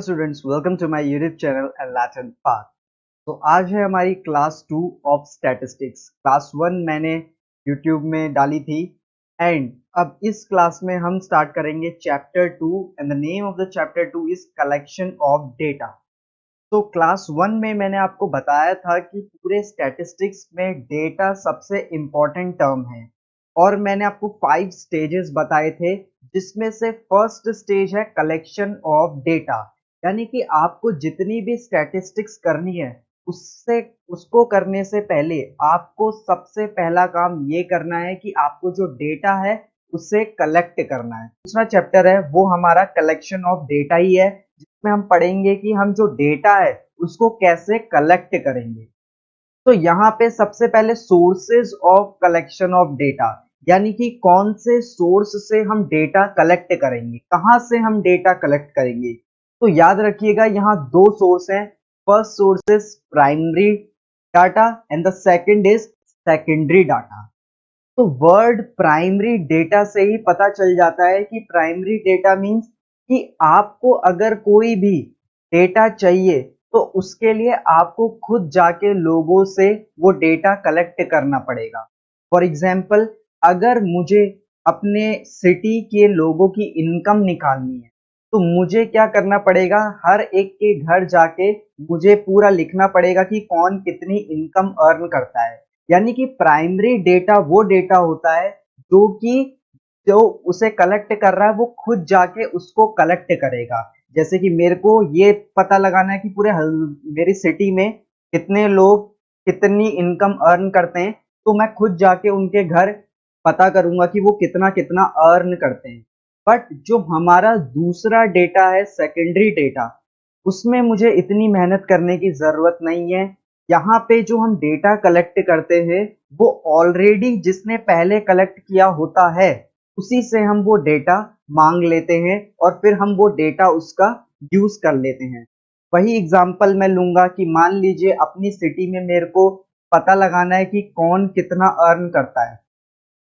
Hello students, welcome to my YouTube channel and Latin Path. तो आज है हमारी क्लास 2 ऑफ स्टैटिस्टिक्स। क्लास 1 मैंने यूट्यूब में डाली थी एंड अब इस क्लास में हम स्टार्ट करेंगे chapter 2 and the name of the chapter 2 is collection of data. तो क्लास 1 में मैंने आपको बताया था कि पूरे स्टैटिस्टिक्स में डेटा सबसे इम्पोर्टेंट टर्म है और मैंने आपको 5 स्टेजेस बताए थे, जिसमें से फर्स्ट स्टेज है कलेक्शन ऑफ डेटा। यानी कि आपको जितनी भी स्टैटिस्टिक्स करनी है उससे उसको करने से पहले आपको सबसे पहला काम ये करना है कि आपको जो डेटा है उसे कलेक्ट करना है। दूसरा चैप्टर है वो हमारा कलेक्शन ऑफ डेटा ही है, जिसमें हम पढ़ेंगे कि हम जो डेटा है उसको कैसे कलेक्ट करेंगे। तो यहाँ पे सबसे पहले sources of collection of data, यानी कि कौन से सोर्स से हम डेटा कलेक्ट करेंगे, कहाँ से हम डेटा कलेक्ट करेंगे। तो याद रखिएगा यहाँ दो सोर्स हैं। First source is primary data and the second is secondary data. तो वर्ड प्राइमरी डेटा से ही पता चल जाता है कि प्राइमरी डेटा मीन्स कि आपको अगर कोई भी डेटा चाहिए तो उसके लिए आपको खुद जाके लोगों से वो डेटा कलेक्ट करना पड़ेगा। फॉर एग्जाम्पल, अगर मुझे अपने सिटी के लोगों की इनकम निकालनी है तो मुझे क्या करना पड़ेगा, हर एक के घर जाके मुझे पूरा लिखना पड़ेगा कि कौन कितनी इनकम अर्न करता है। यानी कि प्राइमरी डेटा वो डेटा होता है जो उसे कलेक्ट कर रहा है वो खुद जाके उसको कलेक्ट करेगा। जैसे कि मेरे को ये पता लगाना है कि मेरी सिटी में कितने लोग कितनी इनकम अर्न करते हैं, तो मैं खुद जाके उनके घर पता करूंगा कि वो कितना कितना अर्न करते हैं। बट जो हमारा दूसरा डेटा है सेकेंडरी डेटा, उसमें मुझे इतनी मेहनत करने की जरूरत नहीं है। यहाँ पे जो हम डेटा कलेक्ट करते हैं वो ऑलरेडी जिसने पहले कलेक्ट किया होता है उसी से हम वो डेटा मांग लेते हैं और फिर हम वो डेटा उसका यूज कर लेते हैं। वही एग्जांपल मैं लूंगा कि मान लीजिए अपनी सिटी में मेरे को पता लगाना है कि कौन कितना अर्न करता है।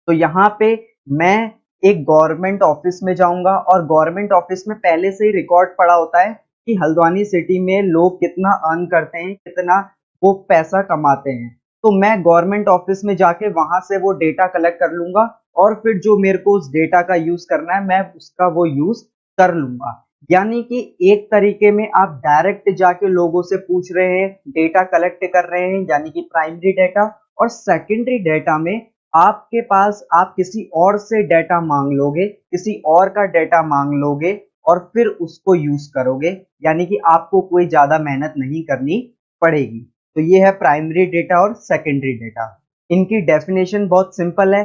तो यहाँ पे मैं एक गवर्नमेंट ऑफिस में जाऊंगा और गवर्नमेंट ऑफिस में पहले से ही रिकॉर्ड पड़ा होता है कि हल्द्वानी सिटी में लोग कितना अर्न करते हैं, कितना वो पैसा कमाते हैं। तो मैं गवर्नमेंट ऑफिस में जाके वहां से वो डेटा कलेक्ट कर लूंगा और फिर जो मेरे को उस डेटा का यूज करना है मैं उसका वो यूज कर लूंगा। यानी कि एक तरीके में आप डायरेक्ट जाके लोगों से पूछ रहे हैं, डेटा कलेक्ट कर रहे हैं, यानी कि प्राइमरी डेटा। और सेकेंडरी डेटा में आपके पास आप किसी और से डेटा मांग लोगे, किसी और का डेटा मांग लोगे और फिर उसको यूज करोगे, यानी कि आपको कोई ज्यादा मेहनत नहीं करनी पड़ेगी। तो ये है प्राइमरी डेटा और सेकेंडरी डेटा। इनकी डेफिनेशन बहुत सिंपल है।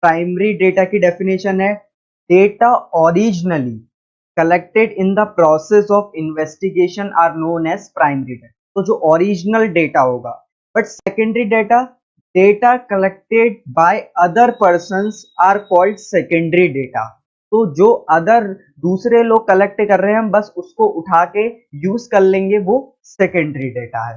प्राइमरी डेटा की डेफिनेशन है data originally collected in the process of investigation are known as primary data. तो जो ओरिजिनल डेटा होगा। But secondary data, data collected by other persons are called secondary data. तो जो other दूसरे लोग collect कर रहे हैं हम बस उसको उठा के यूज कर लेंगे, वो सेकेंडरी डेटा है।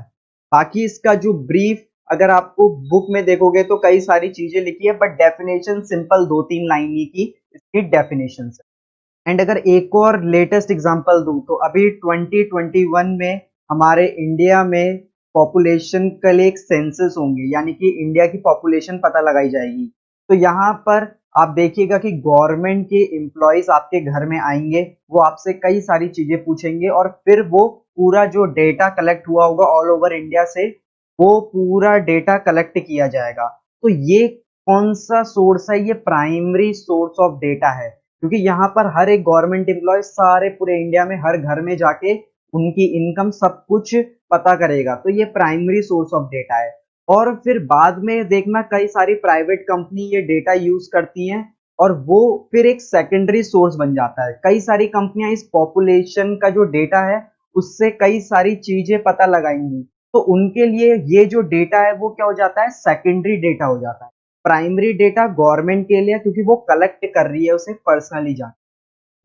बाकी इसका जो ब्रीफ अगर आपको बुक में देखोगे तो कई सारी चीजें लिखी है, बट डेफिनेशन सिंपल 2-3 लाइन ही की इसकी डेफिनेशन है। एंड अगर एक और लेटेस्ट एग्जांपल दूं तो अभी 2021 में हमारे इंडिया में पॉपुलेशन के लिए एक सेंसस होंगे, यानी कि इंडिया की पॉपुलेशन पता लगाई जाएगी। तो यहाँ पर आप देखिएगा कि गवर्नमेंट के एम्प्लॉयज आपके घर में आएंगे, वो आपसे कई सारी चीजें पूछेंगे और फिर वो पूरा जो डेटा कलेक्ट हुआ होगा ऑल ओवर इंडिया से, वो पूरा डेटा कलेक्ट किया जाएगा। तो ये कौन सा सोर्स है, ये प्राइमरी सोर्स ऑफ डेटा है, क्योंकि यहाँ पर हर एक गवर्नमेंट एम्प्लॉय सारे पूरे इंडिया में हर घर में जाके उनकी इनकम सब कुछ पता करेगा। तो ये प्राइमरी सोर्स ऑफ डेटा है। और फिर बाद में देखना कई सारी प्राइवेट कंपनी ये डेटा यूज करती हैं और वो फिर एक सेकेंडरी सोर्स बन जाता है। कई सारी कंपनियां इस पॉपुलेशन का जो डेटा है उससे कई सारी चीजें पता लगाएंगी, तो उनके लिए ये जो डेटा है वो क्या हो जाता है, सेकेंडरी डेटा हो जाता है। प्राइमरी डेटा गवर्नमेंट के लिए क्योंकि वो कलेक्ट कर रही है उसे पर्सनली जान।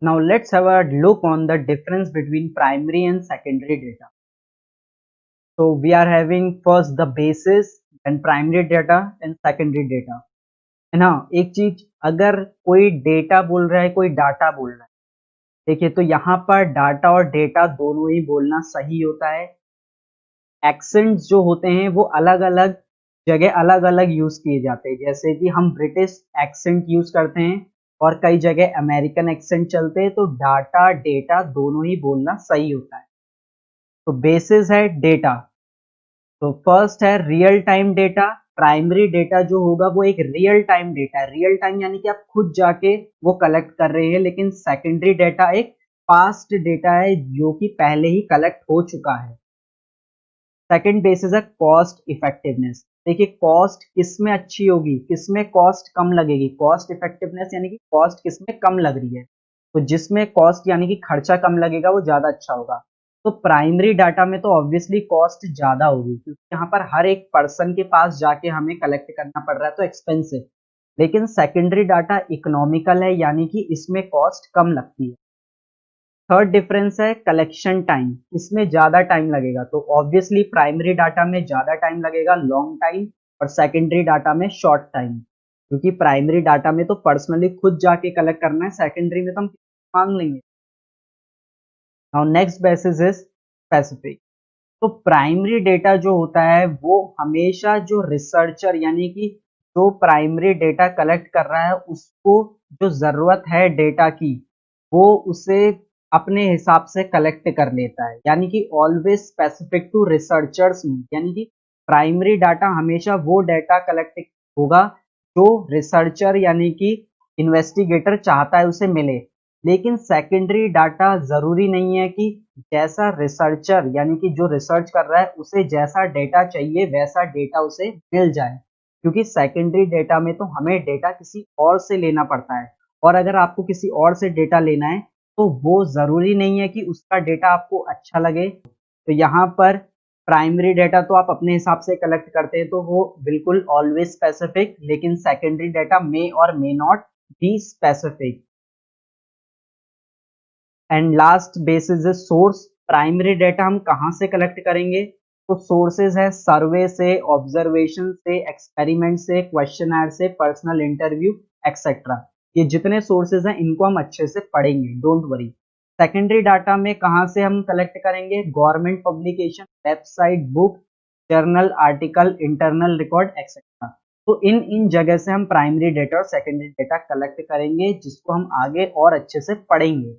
Now let's have a look on the difference between primary and secondary data. So we are having first the basis and primary data and secondary data। है ना। एक चीज, अगर कोई डेटा बोल रहा है कोई डाटा बोल रहा है, देखिए, तो यहाँ पर डाटा और डेटा दोनों ही बोलना सही होता है। एक्सेंट्स जो होते हैं वो अलग अलग जगह अलग अलग यूज किए जाते हैं, जैसे कि हम ब्रिटिश एक्सेंट यूज करते हैं और कई जगह अमेरिकन एक्सेंट चलते हैं, तो डाटा डेटा दोनों ही बोलना सही होता है। तो बेसिस है डेटा। तो फर्स्ट है real time data. Primary data जो होगा वो एक रियल टाइम डेटा है। रियल टाइम यानी कि आप खुद जाके वो कलेक्ट कर रहे हैं, लेकिन सेकेंडरी डेटा एक पास्ट डेटा है जो कि पहले ही कलेक्ट हो चुका है। सेकंड बेसिस है कॉस्ट इफेक्टिवनेस। देखिए, कॉस्ट किस में अच्छी होगी, किस में कॉस्ट कम लगेगी। कॉस्ट इफेक्टिवनेस यानी कि कॉस्ट किस में कम लग रही है, तो जिसमें कॉस्ट यानी कि खर्चा कम लगेगा वो ज्यादा अच्छा होगा। तो प्राइमरी डाटा में तो ऑब्वियसली कॉस्ट ज्यादा होगी, क्योंकि यहाँ पर हर एक पर्सन के पास जाके हमें कलेक्ट करना पड़ रहा है, तो एक्सपेंसिव। लेकिन सेकेंडरी डाटा इकोनॉमिकल है, यानी कि इसमें कॉस्ट कम लगती है। थर्ड डिफरेंस है कलेक्शन टाइम। इसमें ज्यादा टाइम लगेगा, तो ऑब्वियसली प्राइमरी डाटा में ज्यादा टाइम लगेगा, लॉन्ग टाइम, और सेकेंडरी डाटा में शॉर्ट टाइम, क्योंकि प्राइमरी डाटा में तो पर्सनली खुद जाके कलेक्ट करना है, सेकेंडरी में तो हम मांग लेंगे। Now next basis is specific. तो प्राइमरी डेटा जो होता है वो हमेशा जो रिसर्चर यानी कि जो प्राइमरी डेटा कलेक्ट कर रहा है उसको जो जरूरत है डेटा की, वो उसे अपने हिसाब से कलेक्ट कर लेता है, यानी कि ऑलवेज स्पेसिफिक टू रिसर्चर्स में, यानी कि प्राइमरी डाटा हमेशा वो डेटा कलेक्ट होगा जो रिसर्चर यानी कि इन्वेस्टिगेटर चाहता है उसे मिले। लेकिन सेकेंडरी डाटा जरूरी नहीं है कि जैसा रिसर्चर यानी कि जो रिसर्च कर रहा है उसे जैसा डेटा चाहिए वैसा डेटा उसे मिल जाए, क्योंकि सेकेंडरी डेटा में तो हमें डेटा किसी और से लेना पड़ता है, और अगर आपको किसी और से डेटा लेना है तो वो जरूरी नहीं है कि उसका डेटा आपको अच्छा लगे। तो यहाँ पर प्राइमरी डेटा तो आप अपने हिसाब से कलेक्ट करते हैं, तो वो बिल्कुल ऑलवेज स्पेसिफिक, लेकिन सेकेंडरी डेटा मे और may not be specific. And last basis is source. Primary data हम कहाँ से कलेक्ट करेंगे, तो सोर्सेज है सर्वे से, ऑब्जर्वेशन से, एक्सपेरिमेंट से, क्वेश्चनर से, पर्सनल इंटरव्यू एक्सेट्रा। ये जितने सोर्सेज हैं इनको हम अच्छे से पढ़ेंगे, डोंट वरी। सेकेंडरी डाटा में कहाँ से हम कलेक्ट करेंगे, government publication, website, book, journal article, internal record etcetera. तो इन इन जगह से हम प्राइमरी डेटा और सेकेंडरी डेटा कलेक्ट करेंगे, जिसको हम आगे और अच्छे से पढ़ेंगे।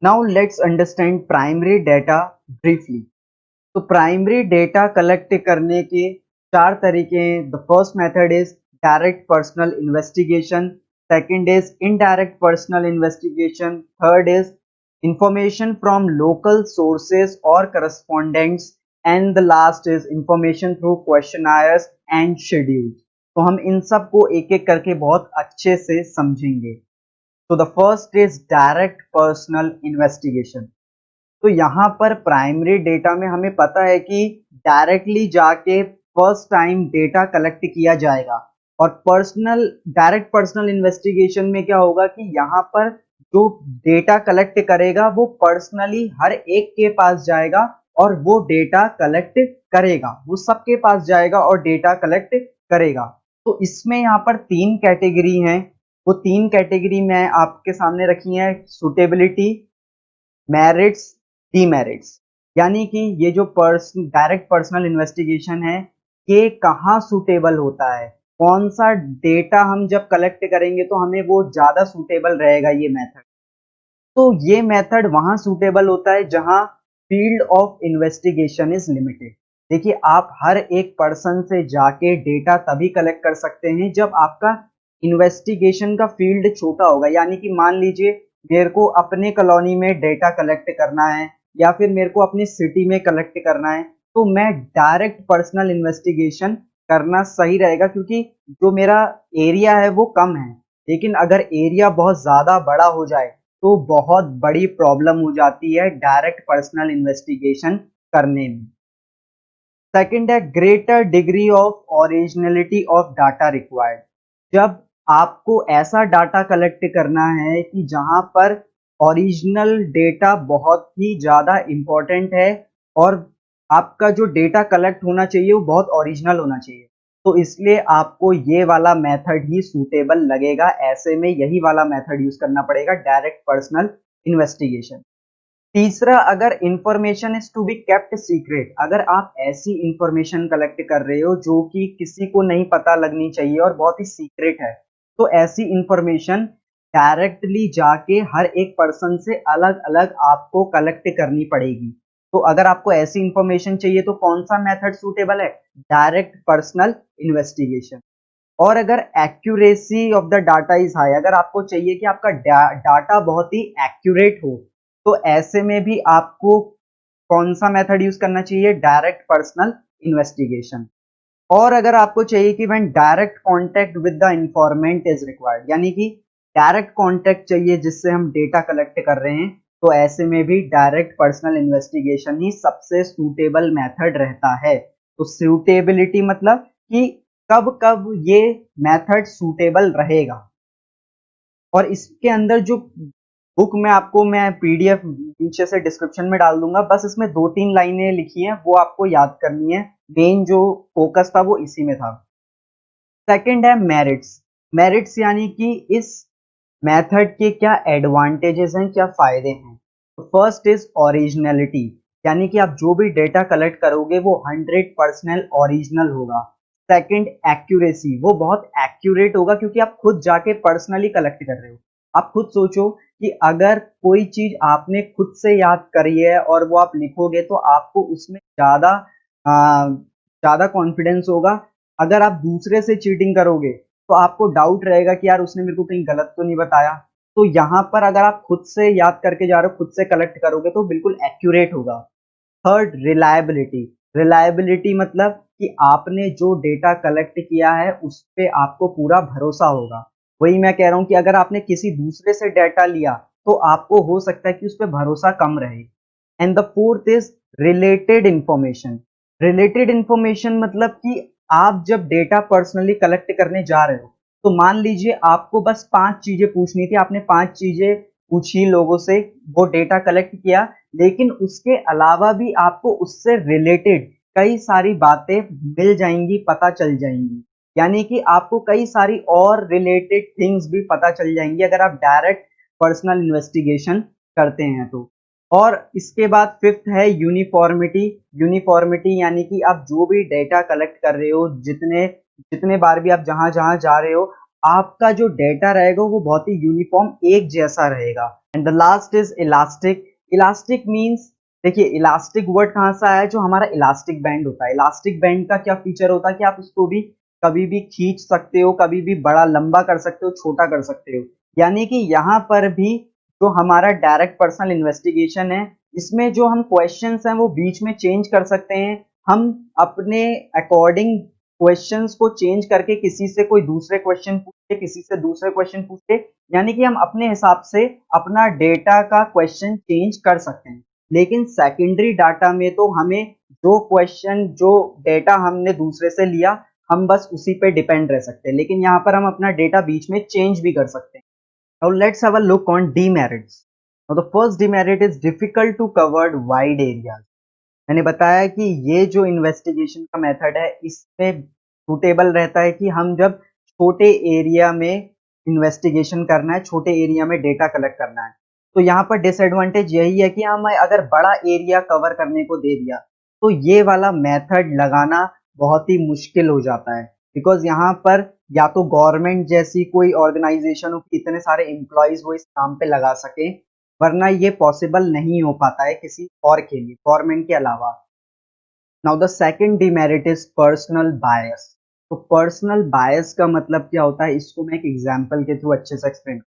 Now let's understand primary data briefly. तो प्राइमरी डेटा कलेक्ट करने के चार तरीके हैं। The first method is direct personal investigation, second is indirect personal investigation, third is information from local sources और correspondents, and the last is information through questioners and schedule. तो हम इन सब को एक एक करके बहुत अच्छे से समझेंगे। तो the first is direct personal investigation. तो यहाँ पर प्राइमरी डेटा में हमें पता है कि डायरेक्टली जाके फर्स्ट टाइम डेटा कलेक्ट किया जाएगा, और पर्सनल डायरेक्ट पर्सनल इन्वेस्टिगेशन में क्या होगा कि यहाँ पर जो डेटा कलेक्ट करेगा वो पर्सनली हर एक के पास जाएगा और वो डेटा कलेक्ट करेगा, वो सबके पास जाएगा और डेटा कलेक्ट करेगा। तो इसमें यहाँ पर तीन कैटेगरी हैं, वो तीन कैटेगरी मैं आपके सामने रखी है, सुटेबिलिटी, मेरिट्स, डीमेरिट्स। यानी कि ये जो डायरेक्ट पर्सनल इन्वेस्टिगेशन है ये कहाँ सुटेबल होता है, कौन सा डेटा हम जब कलेक्ट करेंगे तो हमें वो ज्यादा सुटेबल रहेगा ये मेथड। तो ये मेथड वहां सुटेबल होता है जहां field of investigation is limited. देखिए, आप हर एक पर्सन से जाके डेटा तभी कलेक्ट कर सकते हैं जब आपका इन्वेस्टिगेशन का फील्ड छोटा होगा, यानी कि मान लीजिए मेरे को अपने कॉलोनी में डेटा कलेक्ट करना है या फिर मेरे को अपनी सिटी में कलेक्ट करना है, तो मैं डायरेक्ट पर्सनल इन्वेस्टिगेशन करना सही रहेगा, क्योंकि जो मेरा एरिया है वो कम है। लेकिन अगर एरिया बहुत ज्यादा बड़ा हो जाए तो बहुत बड़ी प्रॉब्लम हो जाती है डायरेक्ट पर्सनल इन्वेस्टिगेशन करने में। सेकंड है greater degree of originality of data required. जब आपको ऐसा डाटा कलेक्ट करना है कि जहां पर ओरिजिनल डेटा बहुत ही ज्यादा इंपॉर्टेंट है और आपका जो डेटा कलेक्ट होना चाहिए वो बहुत ओरिजिनल होना चाहिए। तो इसलिए आपको ये वाला मेथड ही सूटेबल लगेगा। ऐसे में यही वाला मेथड यूज करना पड़ेगा, डायरेक्ट पर्सनल इन्वेस्टिगेशन। तीसरा, अगर information is to be kept secret, अगर आप ऐसी इंफॉर्मेशन कलेक्ट कर रहे हो जो कि किसी को नहीं पता लगनी चाहिए और बहुत ही सीक्रेट है, तो ऐसी इंफॉर्मेशन डायरेक्टली जाके हर एक पर्सन से अलग अलग आपको कलेक्ट करनी पड़ेगी। तो अगर आपको ऐसी इंफॉर्मेशन चाहिए तो कौन सा मेथड सूटेबल है? Direct personal investigation. और अगर accuracy of the data is high, अगर आपको चाहिए कि आपका डाटा बहुत ही एक्यूरेट हो, तो ऐसे में भी आपको कौन सा मेथड यूज करना चाहिए? Direct personal investigation. और अगर आपको चाहिए कि when direct contact with the इंफॉर्मेंट is required, यानी कि डायरेक्ट कांटेक्ट चाहिए जिससे हम डेटा कलेक्ट कर रहे हैं, तो ऐसे में भी डायरेक्ट पर्सनल इन्वेस्टिगेशन ही सबसे सूटेबल मेथड रहता है। तो सूटेबिलिटी मतलब कि कब कब ये मेथड सूटेबल रहेगा। और इसके अंदर जो बुक में आपको मैं पीडीएफ नीचे से डिस्क्रिप्शन में डाल दूंगा, बस इसमें 2-3 लाइनें लिखी हैं, वो आपको याद करनी है। मेन जो फोकस था वो इसी में था। सेकंड है मेरिट्स। मेरिट्स यानी कि इस मेथड के क्या एडवांटेजेस हैं, क्या फायदे हैं। तो फर्स्ट इज ओरिजिनलिटी, यानी कि आप जो भी डेटा कलेक्ट करोगे वो 100% ओरिजिनल होगा। सेकंड, एक्यूरेसी, वो बहुत एक्यूरेट होगा क्योंकि आप खुद जाके पर्सनली कलेक्ट कर रहे हो। आप खुद सोचो कि अगर कोई चीज आपने खुद से याद करी है और वो आप लिखोगे तो आपको उसमें ज्यादा कॉन्फिडेंस होगा। अगर आप दूसरे से चीटिंग करोगे तो आपको डाउट रहेगा कि यार उसने मेरे को कहीं गलत तो नहीं बताया। तो यहाँ पर अगर आप खुद से याद करके जा रहे हो, खुद से कलेक्ट करोगे तो बिल्कुल एक्यूरेट होगा। Third, reliability. रिलायबिलिटी मतलब कि आपने जो डेटा कलेक्ट किया है उस पे आपको पूरा भरोसा होगा। वही मैं कह रहा हूं कि अगर आपने किसी दूसरे से डेटा लिया तो आपको हो सकता है कि उस पर भरोसा कम रहे। And the fourth is related information. Related information मतलब कि आप जब डेटा पर्सनली कलेक्ट करने जा रहे हो तो मान लीजिए आपको बस 5 चीजें पूछनी थी, आपने 5 चीजें पूछी लोगों से, वो डेटा कलेक्ट किया, लेकिन उसके अलावा भी आपको उससे रिलेटेड कई सारी बातें मिल जाएंगी, पता चल जाएंगी। यानी कि आपको कई सारी और रिलेटेड थिंग्स भी पता चल जाएंगी अगर आप डायरेक्ट पर्सनल इन्वेस्टिगेशन करते हैं तो। और इसके बाद फिफ्थ है यूनिफॉर्मिटी। यूनिफॉर्मिटी यानी कि आप जो भी डेटा कलेक्ट कर रहे हो, जितने जितने बार भी आप जहां जहां जा रहे हो, आपका जो डेटा रहेगा वो बहुत ही यूनिफॉर्म एक जैसा रहेगा। And the last is elastic. Elastic means, देखिए इलास्टिक वर्ड कहां से आया है? जो हमारा इलास्टिक बैंड होता है, इलास्टिक बैंड का क्या फीचर होता है कि आप उसको भी कभी भी खींच सकते हो, कभी भी बड़ा लंबा कर सकते हो, छोटा कर सकते हो। यानी कि यहाँ पर भी जो हमारा डायरेक्ट पर्सनल इन्वेस्टिगेशन है, इसमें जो हम क्वेश्चंस हैं वो बीच में चेंज कर सकते हैं। हम अपने अकॉर्डिंग क्वेश्चंस को चेंज करके किसी से कोई दूसरे क्वेश्चन पूछे, किसी से दूसरे क्वेश्चन पूछे, यानी कि हम अपने हिसाब से अपना डेटा का क्वेश्चन चेंज कर सकते हैं। लेकिन सेकेंडरी डाटा में तो हमें जो क्वेश्चन, जो डेटा हमने दूसरे से लिया, हम बस उसी पे डिपेंड रह सकते हैं। लेकिन यहाँ पर हम अपना डेटा बीच में चेंज भी कर सकते हैं। Now let's have a look on demerits. Now the first demerit is difficult to cover wide areas. मैंने बताया कि ये जो इन्वेस्टिगेशन का मेथड है इसमें सूटेबल रहता है कि हम जब छोटे एरिया में इन्वेस्टिगेशन करना है, छोटे एरिया में डेटा कलेक्ट करना है। तो यहाँ पर डिसएडवांटेज यही है कि हम अगर बड़ा एरिया कवर करने को दे दिया तो ये वाला मेथड लगाना बहुत ही मुश्किल हो जाता है। बिकॉज यहाँ पर या तो गवर्नमेंट जैसी कोई ऑर्गेनाइजेशन हो कि इतने सारे एम्प्लॉयज वो इस काम पे लगा सके, वरना ये पॉसिबल नहीं हो पाता है किसी और के लिए, गवर्नमेंट के अलावा। Now the second demerit is personal bias. तो पर्सनल बायस का मतलब क्या होता है, इसको मैं एक एग्जांपल के थ्रू अच्छे से एक्सप्लेन।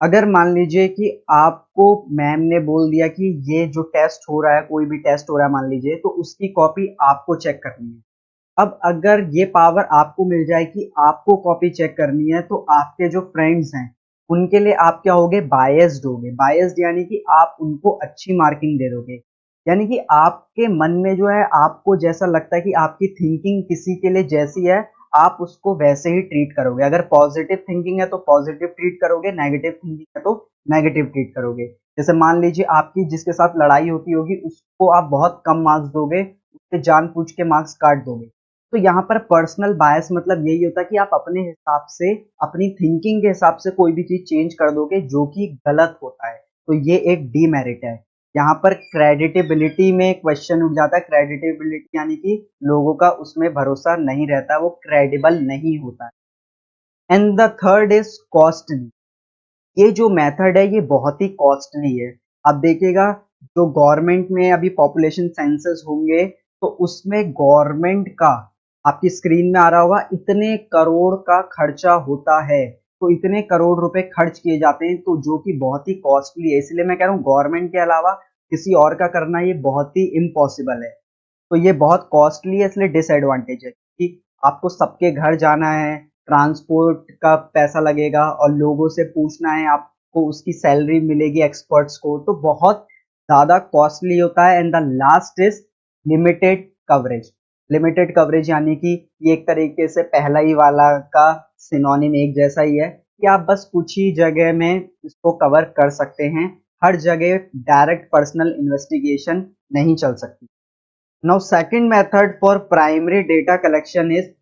अगर मान लीजिए कि आपको मैम ने बोल दिया कि ये जो टेस्ट हो रहा है, कोई भी टेस्ट हो रहा है मान लीजिए, तो उसकी कॉपी आपको चेक करनी है। अब अगर ये पावर आपको मिल जाए कि आपको कॉपी चेक करनी है, तो आपके जो फ्रेंड्स हैं उनके लिए आप क्या होगे? बायस्ड होगे। बायस्ड यानी कि आप उनको अच्छी मार्किंग दे दोगे। यानी कि आपके मन में जो है, आपको जैसा लगता है कि आपकी थिंकिंग किसी के लिए जैसी है, आप उसको वैसे ही ट्रीट करोगे। अगर पॉजिटिव थिंकिंग है तो पॉजिटिव ट्रीट करोगे, नेगेटिव थिंकिंग है तो नेगेटिव ट्रीट करोगे। जैसे मान लीजिए आपकी जिसके साथ लड़ाई होती होगी उसको आप बहुत कम मार्क्स दोगे, उससे जानबूझ के मार्क्स काट दोगे। तो यहाँ पर पर्सनल बायस मतलब यही होता है कि आप अपने हिसाब से, अपनी थिंकिंग के हिसाब से कोई भी चीज चेंज कर दोगे जो कि गलत होता है, तो ये एक डीमेरिट है। यहाँ पर क्रेडिटेबिलिटी में क्वेश्चन उठ जाता है। क्रेडिटेबिलिटी यानी कि लोगों का उसमें भरोसा नहीं रहता, वो क्रेडिबल नहीं होता है। And the third is costly. ये जो मेथड है ये बहुत ही कॉस्टली है। अब देखिएगा, जो गवर्नमेंट में अभी पॉपुलेशन सेंसस होंगे तो उसमें गवर्नमेंट का, आपकी स्क्रीन में आ रहा होगा, इतने करोड़ का खर्चा होता है। तो इतने करोड़ रुपए खर्च किए जाते हैं, तो जो कि बहुत ही कॉस्टली है। इसलिए मैं कह रहा हूँ गवर्नमेंट के अलावा किसी और का करना ये बहुत ही इम्पॉसिबल है। तो ये बहुत कॉस्टली है, इसलिए डिसएडवांटेज है कि आपको सबके घर जाना है, ट्रांसपोर्ट का पैसा लगेगा और लोगों से पूछना है, आपको उसकी सैलरी मिलेगी एक्सपर्ट्स को, तो बहुत ज्यादा कॉस्टली होता है। And the last is limited coverage. Limited coverage यानी कि ये एक तरीके से पहला ही वाला का सिनोनिम एक जैसा ही है कि आप बस कुछ ही जगह में इसको कवर कर सकते हैं। हर जगह डायरेक्ट पर्सनल इन्वेस्टिगेशन नहीं चल सकती। Now second method for primary data collection is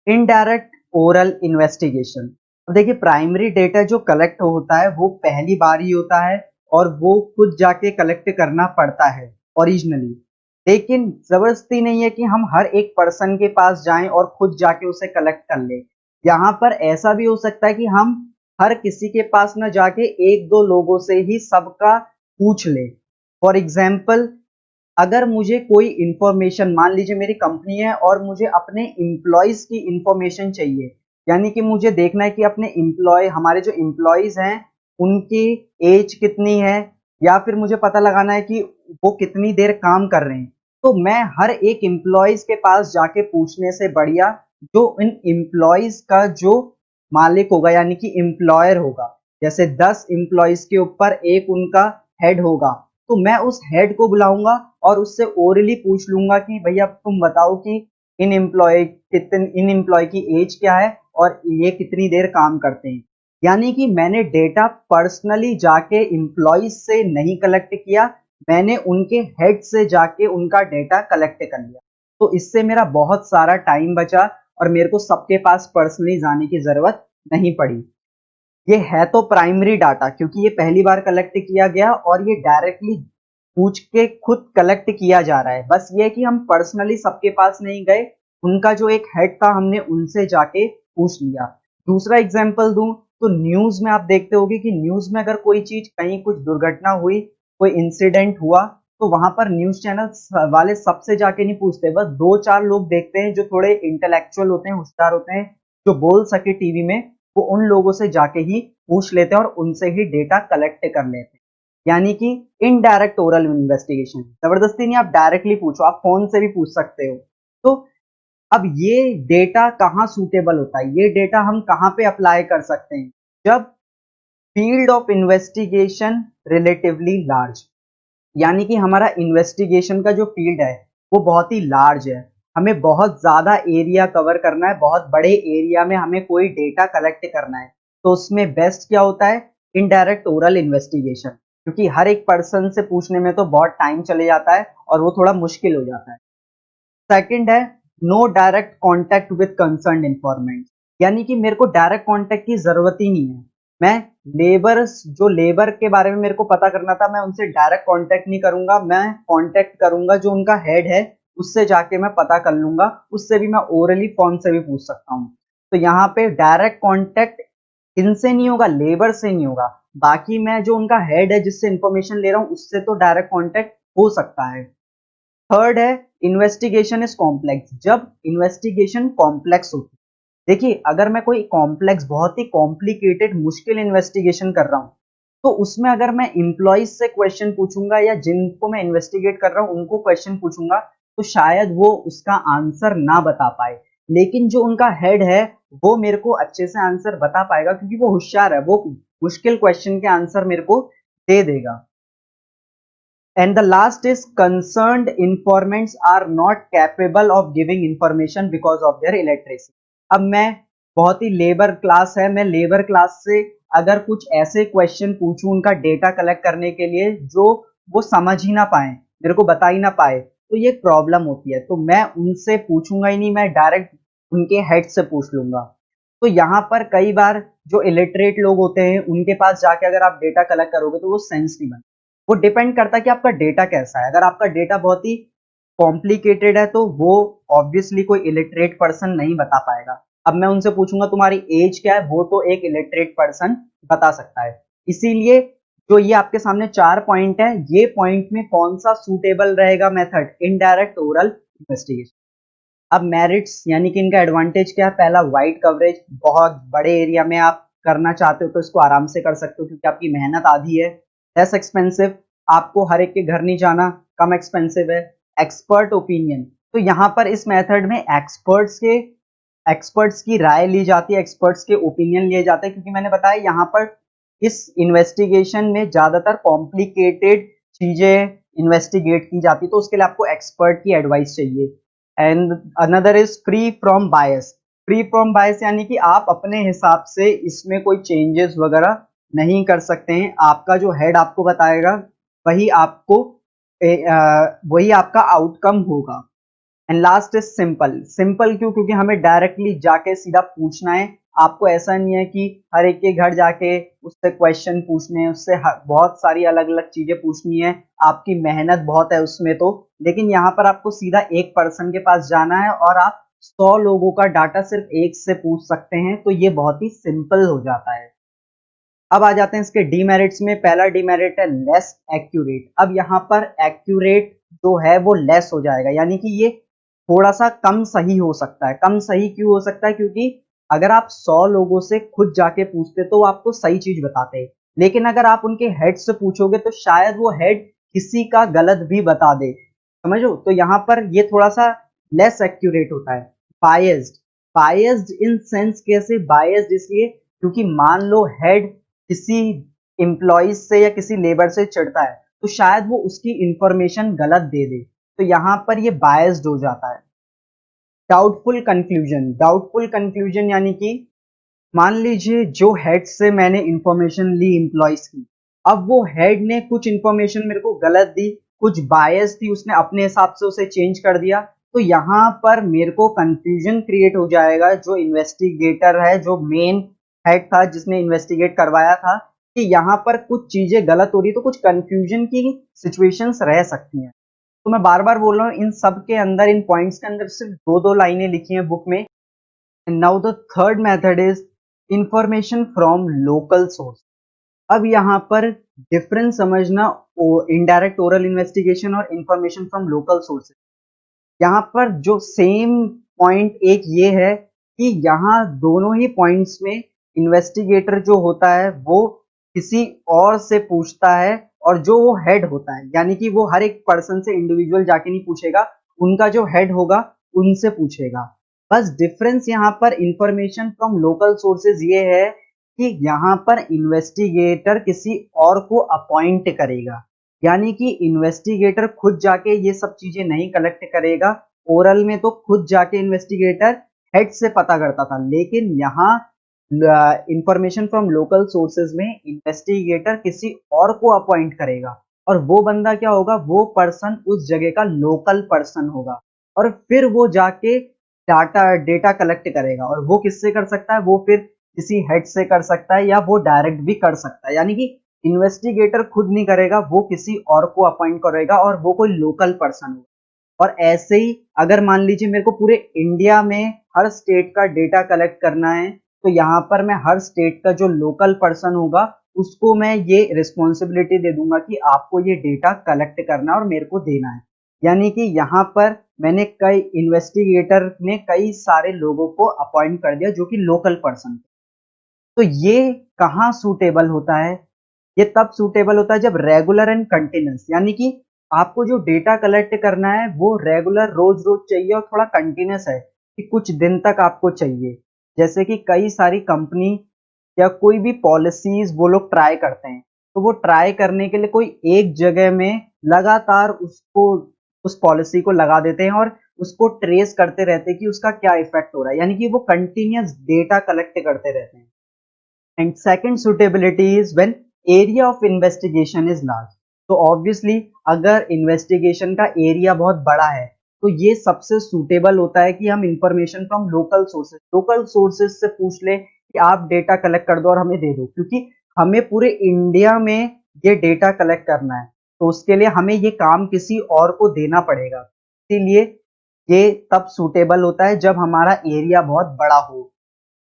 indirect oral investigation. अब देखिए, प्राइमरी डेटा जो कलेक्ट होता है वो पहली बार ही होता है और वो खुद जाके कलेक्ट करना पड़ता है ओरिजिनली। लेकिन जबरदस्ती नहीं है कि हम हर एक पर्सन के पास जाएं और खुद जाके उसे कलेक्ट कर ले। यहाँ पर ऐसा भी हो सकता है कि हम हर किसी के पास न जाके एक दो लोगों से ही सबका पूछ ले। फॉर एग्जाम्पल, अगर मुझे कोई इंफॉर्मेशन, मान लीजिए मेरी कंपनी है और मुझे अपने एम्प्लॉयज की इंफॉर्मेशन चाहिए, यानी कि मुझे देखना है कि अपने एम्प्लॉय, हमारे जो एम्प्लॉयज हैं उनकी एज कितनी है, या फिर मुझे पता लगाना है कि वो कितनी देर काम कर रहे हैं। तो मैं हर एक एम्प्लॉयज के पास जाके पूछने से बढ़िया जो इन एम्प्लॉयज का जो मालिक होगा यानी कि एम्प्लॉयर होगा, जैसे 10 एम्प्लॉयज के ऊपर एक उनका हेड होगा, तो मैं उस हेड को बुलाऊंगा और उससे ओरली पूछ लूंगा कि भैया तुम बताओ कि इन एम्प्लॉय की एज क्या है और ये कितनी देर काम करते हैं। यानी कि मैंने डेटा पर्सनली जाके एम्प्लॉयज से नहीं कलेक्ट किया, मैंने उनके हेड से जाके उनका डेटा कलेक्ट कर लिया। तो इससे मेरा बहुत सारा टाइम बचा और मेरे को सबके पास पर्सनली जाने की जरूरत नहीं पड़ी। ये है तो प्राइमरी डाटा, क्योंकि ये पहली बार कलेक्ट किया गया और ये डायरेक्टली पूछ के खुद कलेक्ट किया जा रहा है। बस ये कि हम पर्सनली सबके पास नहीं गए, उनका जो एक हेड था हमने उनसे जाके पूछ लिया। दूसरा एग्जांपल दूं तो न्यूज में आप देखते होंगे कि न्यूज में अगर कोई चीज, कहीं कुछ दुर्घटना हुई, कोई इंसिडेंट हुआ, तो वहां पर न्यूज चैनल वाले सबसे जाके नहीं पूछते, बस दो चार लोग देखते हैं जो थोड़े इंटेलेक्चुअल होते हैं, होशियार होते हैं, जो बोल सके टीवी में, वो उन लोगों से जाके ही पूछ लेते हैं और उनसे ही डेटा कलेक्ट कर लेते हैं। यानी कि इनडायरेक्ट ओरल इन्वेस्टिगेशन। जबरदस्ती नहीं, आप डायरेक्टली पूछो, आप फोन से भी पूछ सकते हो। तो अब ये डेटा कहाँ सूटेबल होता है, ये डेटा हम कहाँ पे अप्लाई कर सकते हैं? जब field of investigation relatively large, यानी कि हमारा इन्वेस्टिगेशन का जो फील्ड है वो बहुत ही लार्ज है, हमें बहुत ज्यादा एरिया कवर करना है, बहुत बड़े एरिया में हमें कोई डेटा कलेक्ट करना है। तो उसमें बेस्ट क्या होता है? इनडायरेक्ट ओरल इन्वेस्टिगेशन, क्योंकि हर एक पर्सन से पूछने में तो बहुत टाइम चले जाता है और वो थोड़ा मुश्किल हो जाता है। सेकंड है no direct contact with concern informant, यानी कि मेरे को डायरेक्ट कांटेक्ट की जरूरत ही नहीं है। मैं जो लेबर के बारे में मेरे को पता करना था, मैं उनसे डायरेक्ट कांटेक्ट नहीं करूंगा, मैं कांटेक्ट करूंगा जो उनका हेड है, उससे जाके मैं पता कर लूंगा। उससे भी मैं ओरली फोन से भी पूछ सकता हूँ। तो यहाँ पे डायरेक्ट कांटेक्ट इनसे नहीं होगा, लेबर से नहीं होगा। बाकी मैं जो उनका हेड है जिससे इंफॉर्मेशन ले रहा हूँ उससे तो डायरेक्ट कांटेक्ट हो सकता है। थर्ड है इन्वेस्टिगेशन इज कॉम्प्लेक्स, जब इन्वेस्टिगेशन कॉम्प्लेक्स होती है। देखिए, अगर मैं कोई कॉम्प्लेक्स, बहुत ही कॉम्प्लिकेटेड, मुश्किल इन्वेस्टिगेशन कर रहा हूं, तो उसमें अगर मैं इंप्लॉइज से क्वेश्चन पूछूंगा या जिनको मैं इन्वेस्टिगेट कर रहा हूं उनको क्वेश्चन पूछूंगा, तो शायद वो उसका आंसर ना बता पाए। लेकिन जो उनका हेड है वो मेरे को अच्छे से आंसर बता पाएगा, क्योंकि वो होशियार है, वो मुश्किल क्वेश्चन के आंसर मेरे को दे देगा। And the last is concerned informants are not capable of giving information because of their illiteracy। अब मैं, बहुत ही लेबर क्लास है, मैं लेबर क्लास से अगर कुछ ऐसे क्वेश्चन पूछूं उनका डेटा कलेक्ट करने के लिए जो वो समझ ही ना पाए, मेरे को बता ही ना पाए, तो ये प्रॉब्लम होती है। तो मैं उनसे पूछूंगा ही नहीं, मैं डायरेक्ट उनके हेड से पूछ लूंगा। तो यहाँ पर कई बार जो इलिटरेट लोग होते हैं उनके पास जाके अगर आप डेटा कलेक्ट करोगे तो वो सेंस नहीं बनता। वो डिपेंड करता है कि आपका डेटा कैसा है। अगर आपका डेटा बहुत ही कॉम्प्लिकेटेड है तो वो ऑब्वियसली कोई इलिटरेट पर्सन नहीं बता पाएगा। अब मैं उनसे पूछूंगा तुम्हारी एज क्या है, वो तो एक इलिटरेट पर्सन बता सकता है। इसीलिए जो ये आपके सामने 4 पॉइंट है, ये पॉइंट में कौन सा सूटेबल रहेगा मेथड, इनडायरेक्ट ओरल इन्वेस्टिगेशन। अब मेरिट्स यानी कि इनका एडवांटेज क्या है, पहला वाइड कवरेज, बहुत बड़े एरिया में आप करना चाहते हो तो इसको आराम से कर सकते हो क्योंकि आपकी मेहनत आधी है। लेस एक्सपेंसिव, आपको हर एक के घर नहीं जाना, कम एक्सपेंसिव है। एक्सपर्ट ओपिनियन, तो यहाँ पर इस मेथड में एक्सपर्ट्स की राय ली जाती है, एक्सपर्ट्स के ओपिनियन लिए जाते हैं, क्योंकि मैंने बताया यहाँ पर इस इन्वेस्टिगेशन में ज्यादातर कॉम्प्लिकेटेड चीजें इन्वेस्टिगेट की जाती, तो उसके लिए आपको एक्सपर्ट की एडवाइस चाहिए। And another is free from bias. Free from bias यानी कि आप अपने हिसाब से इसमें कोई चेंजेस वगैरह नहीं कर सकते हैं। आपका जो हेड आपको बताएगा वही आपको वही आपका आउटकम होगा। And last is simple. Simple क्यों? क्योंकि हमें डायरेक्टली जाके सीधा पूछना है। आपको ऐसा नहीं है कि हर एक के घर जाके उससे क्वेश्चन पूछने हैं, उससे बहुत सारी अलग अलग चीजें पूछनी है, आपकी मेहनत बहुत है उसमें तो। लेकिन यहाँ पर आपको सीधा एक पर्सन के पास जाना है और आप 100 लोगों का डाटा सिर्फ एक से पूछ सकते हैं, तो ये बहुत ही सिंपल हो जाता है। अब आ जाते हैं इसके डीमेरिट्स में। पहला डीमेरिट है लेस एक्यूरेट। अब यहाँ पर एक्यूरेट जो है वो लेस हो जाएगा, यानी कि ये थोड़ा सा कम सही हो सकता है। कम सही क्यों हो सकता है? क्योंकि अगर आप 100 लोगों से खुद जाके पूछते तो वो आपको सही चीज बताते हैं, लेकिन अगर आप उनके हेड से पूछोगे तो शायद वो हेड किसी का गलत भी बता दे, समझो। तो यहाँ पर ये थोड़ा सा लेस एक्यूरेट होता है। बायस्ड, बायस्ड इन सेंस कैसे? बायस्ड इसलिए क्योंकि मान लो हेड किसी एम्प्लॉइज से या किसी लेबर से चिढ़ता है तो शायद वो उसकी इंफॉर्मेशन गलत दे दे, तो यहां पर ये बायस्ड हो जाता है। डाउटफुल कंक्लूजन, डाउटफुल कंक्लूजन यानी कि मान लीजिए जो हेड से मैंने इंफॉर्मेशन ली एम्प्लॉइज की, अब वो हेड ने कुछ इंफॉर्मेशन मेरे को गलत दी, कुछ बायस थी, उसने अपने हिसाब से उसे चेंज कर दिया, तो यहाँ पर मेरे को कंफ्यूजन क्रिएट हो जाएगा। जो इन्वेस्टिगेटर है, जो मेन हेड था जिसने इन्वेस्टिगेट करवाया था, कि यहाँ पर कुछ चीजें गलत हो रही, तो कुछ कंफ्यूजन की सिचुएशंस रह सकती हैं। तो मैं बार बार बोल रहा हूँ, इन सब के अंदर, इन पॉइंट्स के अंदर सिर्फ दो दो लाइनें लिखी हैं बुक में। Now the third method is information from local source. अब यहाँ पर डिफरेंस समझना, इनडायरेक्ट ओरल इन्वेस्टिगेशन और इंफॉर्मेशन फ्रॉम लोकल सोर्सेज। यहाँ पर जो सेम पॉइंट एक ये है कि यहाँ दोनों ही पॉइंट्स में इन्वेस्टिगेटर जो होता है वो किसी और से पूछता है, और जो वो हेड होता है, यानी कि वो हर एक पर्सन से इंडिविजुअल जाके नहीं पूछेगा, उनका जो हेड होगा उनसे पूछेगा। बस डिफरेंस यहाँ पर इंफॉर्मेशन फ्रॉम लोकल सोर्सेज ये है कि यहाँ पर इन्वेस्टिगेटर किसी और को अपॉइंट करेगा, यानी कि इन्वेस्टिगेटर खुद जाके ये सब चीजें नहीं कलेक्ट करेगा। ओरल में तो खुद जाके इन्वेस्टिगेटर हेड से पता करता था, लेकिन यहाँ इंफॉर्मेशन फ्रॉम लोकल सोर्सेज में इन्वेस्टिगेटर किसी और को अपॉइंट करेगा, और वो बंदा क्या होगा? वो पर्सन उस जगह का लोकल पर्सन होगा, और फिर वो जाके डेटा कलेक्ट करेगा। और वो किससे कर सकता है? वो फिर किसी हेड से कर सकता है, या वो डायरेक्ट भी कर सकता है। यानी कि इन्वेस्टिगेटर खुद नहीं करेगा, वो किसी और को अपॉइंट करेगा, और वो कोई लोकल पर्सन होगा। और ऐसे ही अगर मान लीजिए मेरे को पूरे इंडिया में हर स्टेट का डेटा कलेक्ट करना है, तो यहाँ पर मैं हर स्टेट का जो लोकल पर्सन होगा उसको मैं ये रिस्पॉन्सिबिलिटी दे दूंगा कि आपको ये डेटा कलेक्ट करना है और मेरे को देना है। यानी कि यहाँ पर मैंने कई इन्वेस्टिगेटर ने कई सारे लोगों को अपॉइंट कर दिया जो कि लोकल पर्सन। तो ये कहाँ सूटेबल होता है? ये तब सूटेबल होता है जब रेगुलर एंड कंटिन्यूस, यानी कि आपको जो डेटा कलेक्ट करना है वो रेगुलर रोज रोज चाहिए और थोड़ा कंटिन्यूस है कि कुछ दिन तक आपको चाहिए। जैसे कि कई सारी कंपनी या कोई भी पॉलिसीज वो लोग ट्राई करते हैं, तो वो ट्राई करने के लिए कोई एक जगह में लगातार उसको, उस पॉलिसी को लगा देते हैं और उसको ट्रेस करते रहते हैं कि उसका क्या इफेक्ट हो रहा है, यानी कि वो कंटिन्यूस डेटा कलेक्ट करते रहते हैं। And second suitability is when area of investigation is large. तो ऑब्वियसली अगर इन्वेस्टिगेशन का एरिया बहुत बड़ा है तो ये सबसे सूटेबल होता है कि हम इंफॉर्मेशन फ्रॉम लोकल सोर्सेज से पूछ ले कि आप डेटा कलेक्ट कर दो और हमें दे दो, क्योंकि हमें पूरे इंडिया में ये डेटा कलेक्ट करना है, तो उसके लिए हमें ये काम किसी और को देना पड़ेगा। इसीलिए ये तब सूटेबल होता है जब हमारा एरिया बहुत बड़ा हो।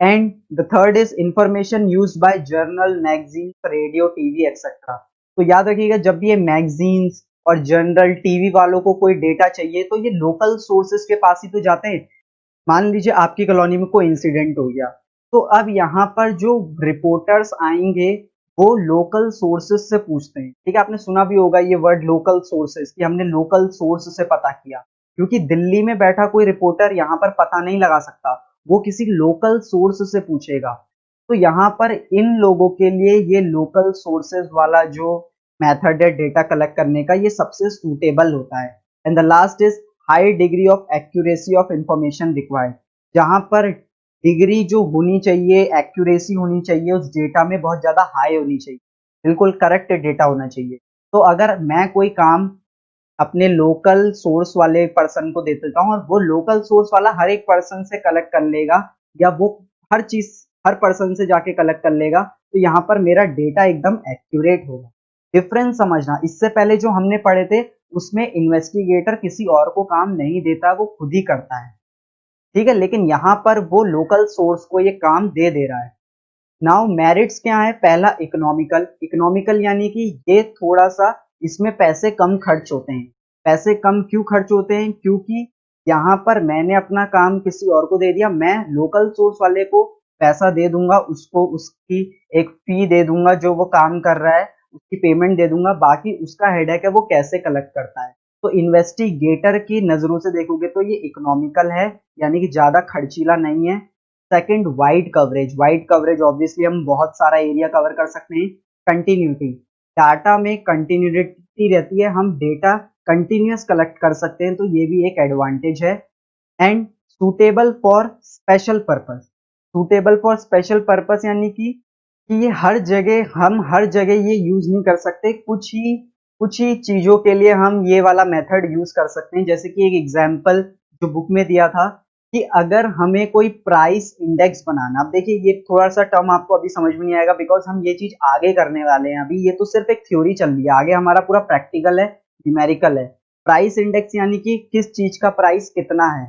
And the third is information used by journal, magazine, radio, TV etcetera. तो याद रखिएगा, जब भी ये मैगजीन्स और जर्नल, टीवी वालों को कोई डेटा चाहिए तो ये लोकल सोर्सेस के पास ही तो जाते हैं। मान लीजिए आपकी कॉलोनी में कोई इंसिडेंट हो गया, तो अब यहाँ पर जो रिपोर्टर्स आएंगे वो लोकल सोर्सेस से पूछते हैं। ठीक है, आपने सुना भी होगा ये वर्ड लोकल सोर्सेस, कि हमने लोकल सोर्स से पता किया, क्योंकि दिल्ली में बैठा कोई रिपोर्टर यहाँ पर पता नहीं लगा सकता, वो किसी लोकल सोर्स से पूछेगा। तो यहाँ पर इन लोगों के लिए ये लोकल सोर्सेज वाला जो मेथड है डेटा कलेक्ट करने का, ये सबसे सूटेबल होता है। And the last is high degree of accuracy of information required. जहां पर डिग्री जो होनी चाहिए, एक्यूरेसी होनी चाहिए उस डेटा में बहुत ज्यादा हाई होनी चाहिए, बिल्कुल करेक्ट डेटा होना चाहिए। तो अगर मैं कोई काम अपने लोकल सोर्स वाले पर्सन को दे देता हूँ और वो लोकल सोर्स वाला हर एक पर्सन से कलेक्ट कर लेगा, या वो हर चीज हर पर्सन से जाके कलेक्ट कर लेगा, तो यहाँ पर मेरा डेटा एकदम एक्यूरेट होगा। डिफरेंस समझना, इससे पहले जो हमने पढ़े थे उसमें इन्वेस्टिगेटर किसी और को काम नहीं देता, वो खुद ही करता है। ठीक है, लेकिन यहाँ पर वो लोकल सोर्स को ये काम दे दे रहा है। नाउ मेरिट्स क्या है? पहला इकोनॉमिकल। इकोनॉमिकल यानी कि ये थोड़ा सा, इसमें पैसे कम खर्च होते हैं। पैसे कम क्यों खर्च होते हैं? क्योंकि यहाँ पर मैंने अपना काम किसी और को दे दिया, मैं लोकल सोर्स वाले को पैसा दे दूंगा, उसको उसकी एक फी दे दूंगा, जो वो काम कर रहा है उसकी पेमेंट दे दूंगा, बाकी उसका हेडेक है वो कैसे कलेक्ट करता है। तो इन्वेस्टिगेटर की नजरों से देखोगे तो ये इकोनॉमिकल है, यानी कि ज्यादा खर्चीला नहीं है। Second, wide coverage. Wide coverage obviously हम बहुत सारा एरिया कवर कर सकते हैं। कंटिन्यूटी, डाटा में कंटिन्यूटी रहती है, हम डेटा कंटिन्यूअस कलेक्ट कर सकते हैं, तो ये भी एक एडवांटेज है। And suitable for special purpose. Suitable for special purpose यानी कि ये हर जगह, हम हर जगह ये यूज नहीं कर सकते, कुछ ही चीजों के लिए हम ये वाला मेथड यूज कर सकते हैं। जैसे कि एक एग्जांपल जो बुक में दिया था कि अगर हमें कोई प्राइस इंडेक्स बनाना, अब देखिए ये थोड़ा सा टर्म आपको अभी समझ में नहीं आएगा, बिकॉज हम ये चीज आगे करने वाले हैं। अभी ये तो सिर्फ एक थ्योरी चल रही है, आगे हमारा पूरा प्रैक्टिकल है, न्यूमेरिकल है। प्राइस इंडेक्स यानी कि किस चीज का प्राइस कितना है।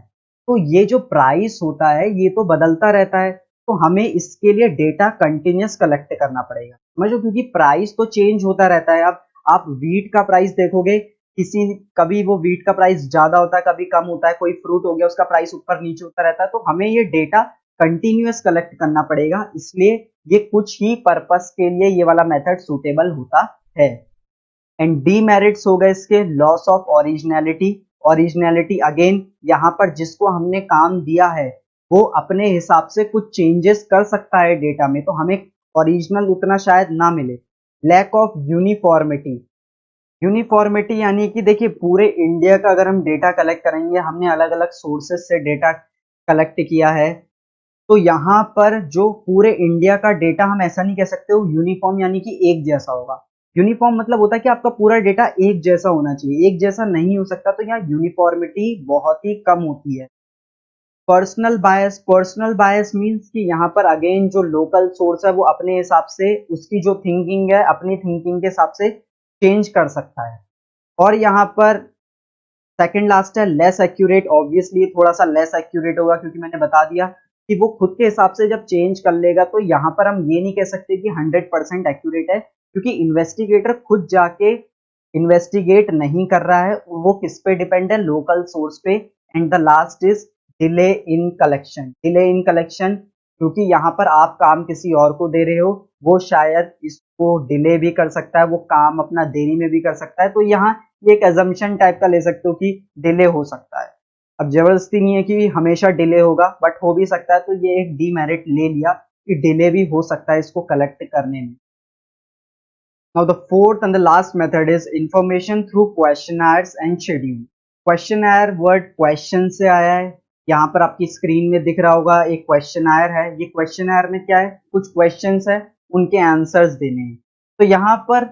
तो ये जो प्राइस होता है ये तो बदलता रहता है, तो हमें इसके लिए डेटा कंटिन्यूअस कलेक्ट करना पड़ेगा, समझो, क्योंकि प्राइस तो चेंज होता रहता है। अब आप वीट का प्राइस देखोगे, कभी वो वीट का प्राइस ज्यादा होता है, कभी कम होता है, कोई फ्रूट हो गया उसका प्राइस ऊपर नीचे होता रहता है, तो हमें ये डेटा कंटिन्यूअस कलेक्ट करना पड़ेगा। इसलिए ये कुछ ही पर्पस के लिए ये वाला मेथड सूटेबल होता है। एंड डीमेरिट्स हो गए इसके, loss of originality. Originality again, यहाँ पर जिसको हमने काम दिया है वो अपने हिसाब से कुछ चेंजेस कर सकता है डेटा में, तो हमें ओरिजिनल उतना शायद ना मिले। Lack of uniformity. यूनिफॉर्मिटी यानी कि देखिए पूरे इंडिया का अगर हम डेटा कलेक्ट करेंगे, हमने अलग अलग सोर्सेस से डेटा कलेक्ट किया है, तो यहाँ पर जो पूरे इंडिया का डेटा, हम ऐसा नहीं कह सकते वो यूनिफॉर्म यानी कि एक जैसा होगा। यूनिफॉर्म मतलब होता है कि आपका पूरा डेटा एक जैसा होना चाहिए, एक जैसा नहीं हो सकता, तो यहाँ यूनिफॉर्मिटी बहुत ही कम होती है। Personal bias. Personal bias means कि यहाँ पर अगेन जो लोकल सोर्स है वो अपने हिसाब से, उसकी जो थिंकिंग है अपनी थिंकिंग के हिसाब से चेंज कर सकता है। और यहाँ पर सेकंड लास्ट है लेस एक्यूरेट। ऑब्वियसली थोड़ा सा लेस एक्यूरेट होगा, क्योंकि मैंने बता दिया कि वो खुद के हिसाब से जब चेंज कर लेगा, तो यहाँ पर हम ये नहीं कह सकते कि 100% एक्यूरेट है, क्योंकि इन्वेस्टिगेटर खुद जाके इन्वेस्टिगेट नहीं कर रहा है, वो किस पे डिपेंड है? लोकल सोर्स पे। And the last is delay in collection. Delay in collection, क्योंकि यहाँ पर आप काम किसी और को दे रहे हो, वो शायद इसको डिले भी कर सकता है, वो काम अपना देरी में भी कर सकता है, तो यहाँ ये एक एजम्पशन टाइप का ले सकते हो कि डिले हो सकता है। अब जबरदस्ती नहीं है कि हमेशा डिले होगा, बट हो भी सकता है, तो ये एक डीमेरिट ले लिया कि डिले भी हो सकता है इसको कलेक्ट करने में। Now the fourth and the last method is information through questioners and schedule. Questionnaire word question से आया है, यहाँ पर आपकी स्क्रीन में दिख रहा होगा एक क्वेश्चनर है। ये क्वेश्चनर में क्या है? कुछ क्वेश्चंस है, उनके आंसर्स देने हैं। तो यहाँ पर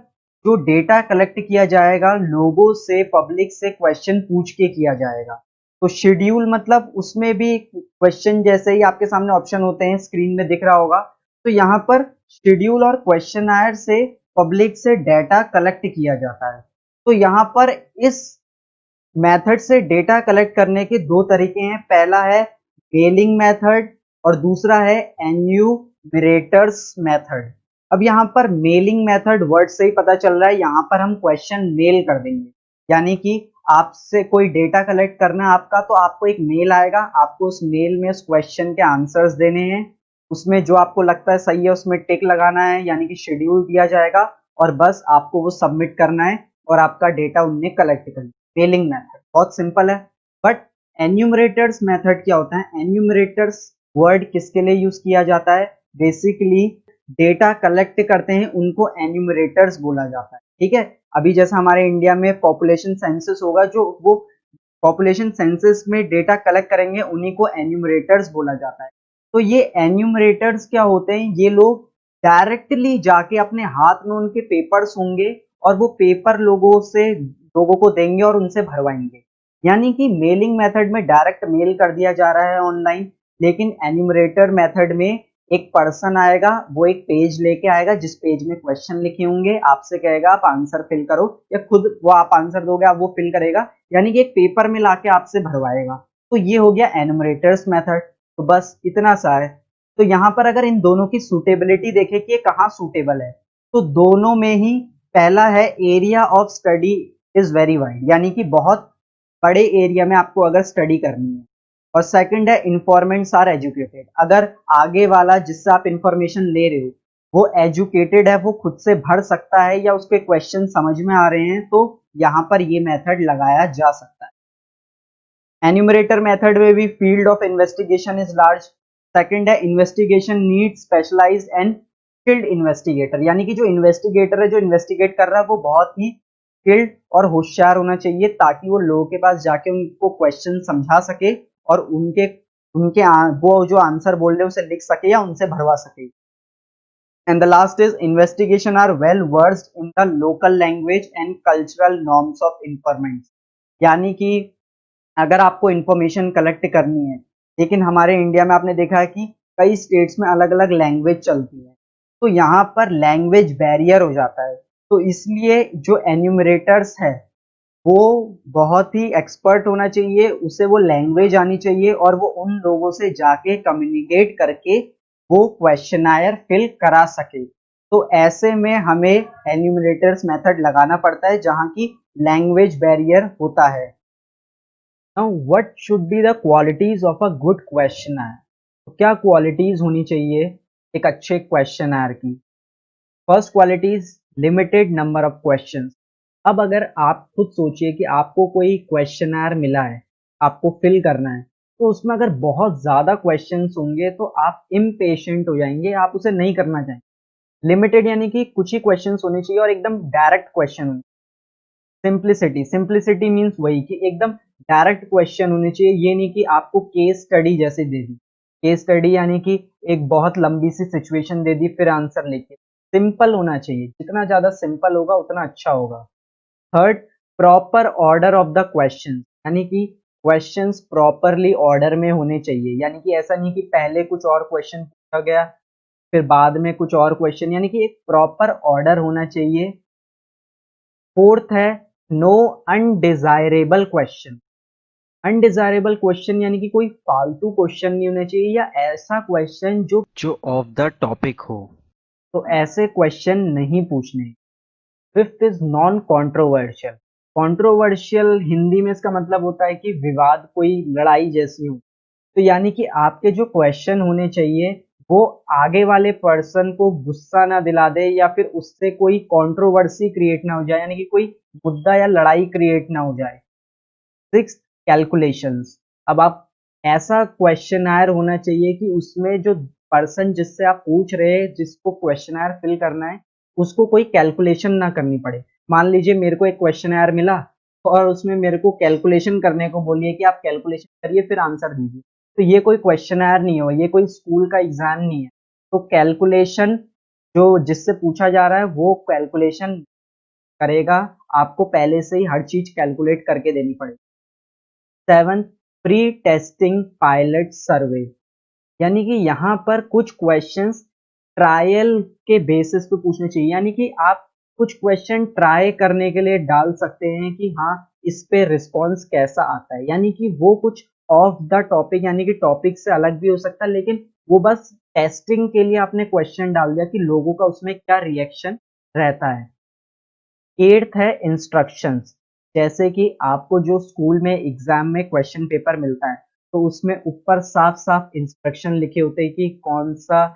जो डेटा कलेक्ट किया जाएगा लोगों से, पब्लिक से क्वेश्चन पूछ के किया जाएगा। तो शेड्यूल मतलब उसमें भी क्वेश्चन जैसे ही आपके सामने ऑप्शन होते हैं, स्क्रीन में दिख रहा होगा, तो यहाँ पर शेड्यूल और क्वेश्चन से पब्लिक से डेटा कलेक्ट किया जाता है। तो यहाँ पर इस मेथड से डेटा कलेक्ट करने के दो तरीके हैं। पहला है मेलिंग मेथड और दूसरा है एन्यूमरेटर्स मेथड। अब यहाँ पर मेलिंग मेथड वर्ड से ही पता चल रहा है, यहाँ पर हम क्वेश्चन मेल कर देंगे, यानी कि आपसे कोई डेटा कलेक्ट करना है आपका, तो आपको एक मेल आएगा, आपको उस मेल में उस क्वेश्चन के आंसर्स देने हैं, उसमें जो आपको लगता है सही है उसमें टिक लगाना है, यानी कि शेड्यूल दिया जाएगा और बस आपको वो सबमिट करना है और आपका डेटा उनने कलेक्ट कर लिया। मेलिंग मेथड बहुत सिंपल है। बट एन्यूमरेटर्स मेथड क्या होता है? एन्यूमरेटर्स वर्ड किसके लिए यूज किया जाता है? बेसिकली डेटा कलेक्ट करते हैं उनको एन्यूमरेटर्स बोला जाता है। ठीक है, अभी जैसा हमारे इंडिया में पॉपुलेशन सेंसस होगा, जो वो पॉपुलेशन सेंसस में डेटा कलेक्ट करेंगे उन्हीं को एन्यूमरेटर्स बोला जाता है। तो ये एन्यूमरेटर्स क्या होते हैं? ये लोग डायरेक्टली जाके अपने हाथ में उनके पेपर्स होंगे और वो पेपर लोगों को देंगे और उनसे भरवाएंगे। यानी कि मेलिंग मेथड में डायरेक्ट मेल कर दिया जा रहा है ऑनलाइन, लेकिन एन्यूमरेटर मेथड में एक पर्सन आएगा, वो एक पेज लेके आएगा जिस पेज में क्वेश्चन लिखे होंगे, आपसे कहेगा आप आंसर फिल करो, या खुद वो आप आंसर दोगे, आप वो फिल करेगा, यानी कि एक पेपर में लाके आपसे भरवाएगा। तो ये हो गया एन्यूमरेटर्स मेथड। तो बस इतना सा है। तो यहाँ पर अगर इन दोनों की सूटेबिलिटी देखें कि ये कहाँ सूटेबल है, तो दोनों में ही पहला है area of study is very wide, यानी कि बहुत बड़े एरिया में आपको अगर स्टडी करनी है। और सेकंड है इन्फॉर्मेंट्स आर एजुकेटेड, अगर आगे वाला जिससे आप इंफॉर्मेशन ले रहे हो वो एजुकेटेड है, वो खुद से भर सकता है या उसके क्वेश्चन समझ में आ रहे हैं, तो यहाँ पर ये मेथड लगाया जा सकता है। एन्यूमरेटर मेथड में भी field of investigation is large. Second है investigation need specialised and skilled investigator, यानी कि जो इन्वेस्टिगेटर है, जो इन्वेस्टिगेट कर रहा है, वो बहुत ही स्किल्ड और होशियार होना चाहिए, ताकि वो लोगों के पास जाके उनको क्वेश्चन समझा सके और उनके उनके वो जो आंसर बोल रहे उसे लिख सके या उनसे भरवा सके। And the last is investigation are well versed in the local language and cultural norms of informant, यानी कि अगर आपको इंफॉर्मेशन कलेक्ट करनी है, लेकिन हमारे इंडिया में आपने देखा है कि कई स्टेट्स में अलग अलग लैंग्वेज चलती है, तो यहाँ पर लैंग्वेज बैरियर हो जाता है। तो इसलिए जो एन्यूमरेटर्स है वो बहुत ही एक्सपर्ट होना चाहिए, उसे वो लैंग्वेज आनी चाहिए और वो उन लोगों से जाके कम्युनिकेट करके वो क्वेश्चनायर फिल करा सके। तो ऐसे में हमें एन्यूमरेटर्स मेथड लगाना पड़ता है जहां की लैंग्वेज बैरियर होता है। Now what should be the qualities of a good questionnaire? तो क्या क्वालिटीज होनी चाहिए एक अच्छे क्वेश्चनर की? First quality is limited number of questions. अब अगर आप खुद सोचिए कि आपको कोई क्वेश्चनर मिला है, आपको फिल करना है, तो उसमें अगर बहुत ज्यादा क्वेश्चंस होंगे तो आप इम्पेशेंट हो जाएंगे, आप उसे नहीं करना चाहेंगे। लिमिटेड यानी कि कुछ ही क्वेश्चंस होने चाहिए और एकदम डायरेक्ट क्वेश्चन होने। सिंप्लिसिटी, सिंप्लिसिटी मीन्स वही कि एकदम डायरेक्ट क्वेश्चन होने चाहिए, ये नहीं कि आपको केस स्टडी जैसे दे दी। केस स्टडी यानी कि एक बहुत लंबी सी सिचुएशन दे दी फिर आंसर लिखे। सिंपल होना चाहिए, जितना ज्यादा सिंपल होगा उतना अच्छा होगा। Third, proper order of the question, यानी कि क्वेश्चंस प्रॉपरली ऑर्डर में होने चाहिए, यानी कि ऐसा नहीं कि पहले कुछ और क्वेश्चन पूछा गया फिर बाद में कुछ और क्वेश्चन, यानी कि एक प्रॉपर ऑर्डर होना चाहिए। फोर्थ है no undesirable question. Undesirable question यानी कि कोई फालतू क्वेश्चन नहीं होना चाहिए या ऐसा क्वेश्चन जो ऑफ द टॉपिक हो, तो ऐसे क्वेश्चन नहीं पूछने। Fifth is non controversial. Controversial Hindi में इसका मतलब होता है कि विवाद, कोई लड़ाई जैसी हो। तो यानी कि आपके जो क्वेश्चन होने चाहिए वो आगे वाले पर्सन को गुस्सा ना दिला दे या फिर उससे कोई कंट्रोवर्सी क्रिएट ना हो जाए, यानी कि कोई मुद्दा या लड़ाई क्रिएट ना हो जाए। Six, calculations. अब आप ऐसा क्वेश्चनर होना चाहिए कि उसमें जो पर्सन जिससे आप पूछ रहे हैं, जिसको क्वेश्चनर फिल करना है, उसको कोई कैलकुलेशन ना करनी पड़े। मान लीजिए मेरे को एक क्वेश्चनर मिला और उसमें मेरे को कैलकुलेशन करने को बोलिए कि आप कैलकुलेशन करिए फिर आंसर दीजिए, तो ये कोई क्वेश्चनर नहीं हो, ये कोई स्कूल का एग्जाम नहीं है। तो कैलकुलेशन जो जिससे पूछा जा रहा है वो कैलकुलेशन करेगा, आपको पहले से ही हर चीज कैलकुलेट करके देनी पड़ेगी। 7, प्री टेस्टिंग पायलट सर्वे, यानी कि यहाँ पर कुछ क्वेश्चंस ट्रायल के बेसिस पे पूछने चाहिए, यानी कि आप कुछ क्वेश्चन ट्राई करने के लिए डाल सकते हैं कि हाँ इस पे रिस्पॉन्स कैसा आता है, यानी कि वो कुछ ऑफ द टॉपिक, यानी कि टॉपिक से अलग भी हो सकता है, लेकिन वो बस टेस्टिंग के लिए आपने क्वेश्चन डाल दिया कि लोगों का उसमें क्या रिएक्शन रहता है। 8th है इंस्ट्रक्शंस, जैसे कि आपको जो स्कूल में एग्जाम में क्वेश्चन पेपर मिलता है तो उसमें ऊपर साफ साफ इंस्ट्रक्शन लिखे होते हैं कि कौन सा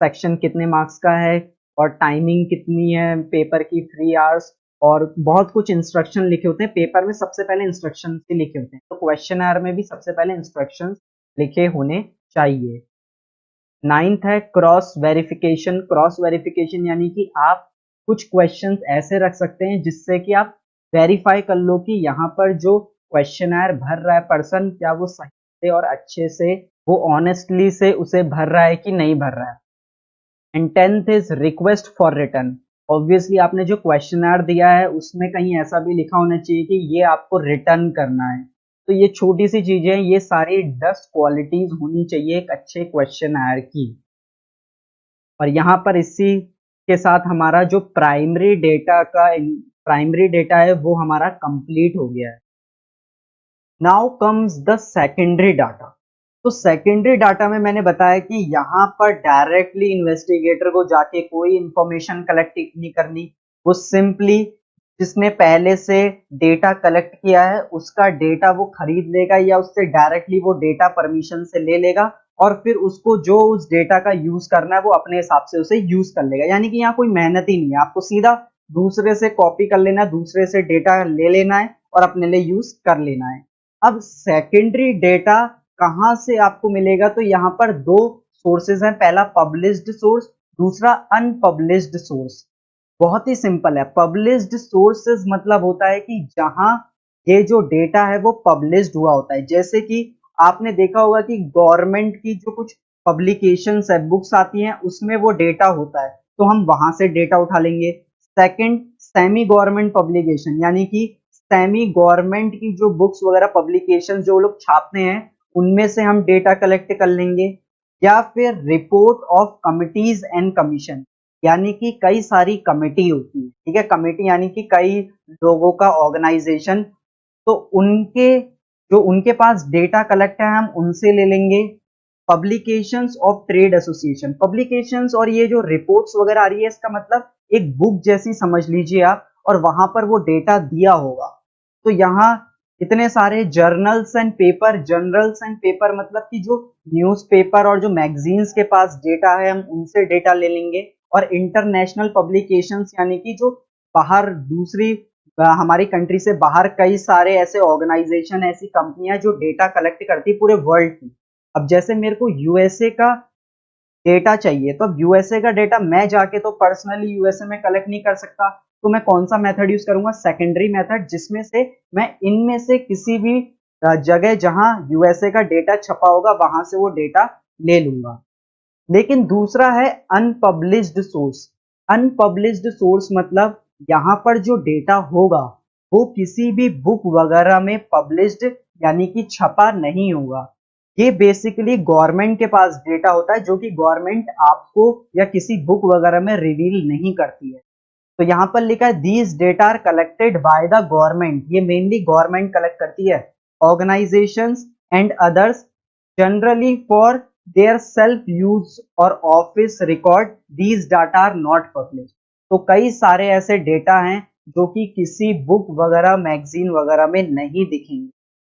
सेक्शन कितने मार्क्स का है और टाइमिंग कितनी है पेपर की, 3 आवर्स, और बहुत कुछ इंस्ट्रक्शन लिखे होते हैं पेपर में। सबसे पहले इंस्ट्रक्शन ही लिखे होते हैं, तो क्वेश्चन आवर में भी सबसे पहले इंस्ट्रक्शन लिखे होने चाहिए। 9th है क्रॉस वेरिफिकेशन। क्रॉस वेरिफिकेशन यानी कि आप कुछ क्वेश्चंस ऐसे रख सकते हैं जिससे कि आप वेरीफाई कर लो कि यहाँ पर जो क्वेश्चनर भर रहा है पर्सन, क्या वो सही से और अच्छे से, वो ऑनेस्टली से उसे भर रहा है कि नहीं भर रहा है। And 10th is request for return. Obviously आपने जो क्वेश्चनर दिया है उसमें कहीं ऐसा भी लिखा होना चाहिए कि ये आपको रिटर्न करना है। तो ये छोटी सी चीजें, ये सारी 10 क्वालिटीज होनी चाहिए एक अच्छे क्वेश्चनर की। और यहाँ पर इसी के साथ हमारा जो प्राइमरी डेटा है वो हमारा कंप्लीट हो गया है। Now comes the secondary data. तो सेकेंडरी डाटा में मैंने बताया कि यहाँ पर डायरेक्टली इन्वेस्टिगेटर को जाके कोई इंफॉर्मेशन कलेक्ट नहीं करनी, वो सिंपली जिसने पहले से डेटा कलेक्ट किया है उसका डेटा वो खरीद लेगा या उससे डायरेक्टली वो डेटा परमिशन से ले लेगा और फिर उसको जो उस डेटा का यूज करना है वो अपने हिसाब से उसे यूज कर लेगा। यानी कि यहाँ कोई मेहनत ही नहीं है, आपको सीधा दूसरे से कॉपी कर लेना, दूसरे से डेटा ले लेना है और अपने लिए यूज कर लेना है। अब सेकेंडरी डेटा कहां से आपको मिलेगा, तो यहाँ पर दो सोर्सेज हैं, पहला पब्लिश्ड सोर्स, दूसरा अनपब्लिश्ड सोर्स। बहुत ही सिंपल है। पब्लिश्ड सोर्सेज मतलब होता है कि जहां ये जो डेटा है वो पब्लिश्ड हुआ होता है। जैसे कि आपने देखा होगा कि गवर्नमेंट की जो कुछ पब्लिकेशंस है, बुक्स आती हैं, उसमें वो डेटा होता है, तो हम वहां से डेटा उठा लेंगे। सेकंड, सेमी गवर्नमेंट पब्लिकेशन, यानी कि सेमी गवर्नमेंट की जो बुक्स वगैरह पब्लिकेशन जो लोग छापते हैं उनमें से हम डेटा कलेक्ट कर लेंगे। या फिर report of committees and commission, यानी कि कई सारी कमेटी होती है, ठीक है, कमेटी यानी कि कई लोगों का ऑर्गेनाइजेशन, तो उनके पास डेटा कलेक्ट है हम उनसे ले लेंगे। Publications of trade association, publications और ये जो रिपोर्ट्स वगैरह आ रही है इसका मतलब एक बुक जैसी समझ लीजिए आप, और वहां पर वो डेटा दिया होगा। तो यहाँ इतने सारे जर्नल्स एंड पेपर मतलब कि जो न्यूज़पेपर और जो मैगजीन्स के पास डेटा है हम उनसे डेटा ले लेंगे। और इंटरनेशनल पब्लिकेशंस यानी कि जो बाहर दूसरी हमारी कंट्री से बाहर कई सारे ऐसे ऑर्गेनाइजेशन, ऐसी कंपनियां जो डेटा कलेक्ट करती है पूरे वर्ल्ड की। अब जैसे मेरे को यूएसए का डेटा चाहिए, तो अब यूएसए का डेटा मैं जाके तो पर्सनली यूएसए में कलेक्ट नहीं कर सकता, तो मैं कौन सा मेथड यूज करूंगा, सेकेंडरी मेथड, जिसमें से मैं इनमें से किसी भी जगह जहां यूएसए का डेटा छपा होगा वहां से वो डेटा ले लूंगा। लेकिन दूसरा है अनपब्लिश्ड सोर्स। अनपब्लिश्ड सोर्स मतलब यहाँ पर जो डेटा होगा वो किसी भी बुक वगैरह में पब्लिश्ड यानी कि छपा नहीं होगा। ये बेसिकली गवर्नमेंट के पास डेटा होता है जो कि गवर्नमेंट आपको या किसी बुक वगैरह में रिवील नहीं करती है। तो यहाँ पर लिखा है these data are collected by the government, ये मेनली गवर्नमेंट कलेक्ट करती है। Organisations and others generally for their self use और office record, these data are not publish. तो कई सारे ऐसे डेटा हैं जो कि किसी बुक वगैरह मैगजीन वगैरह में नहीं दिखेंगे,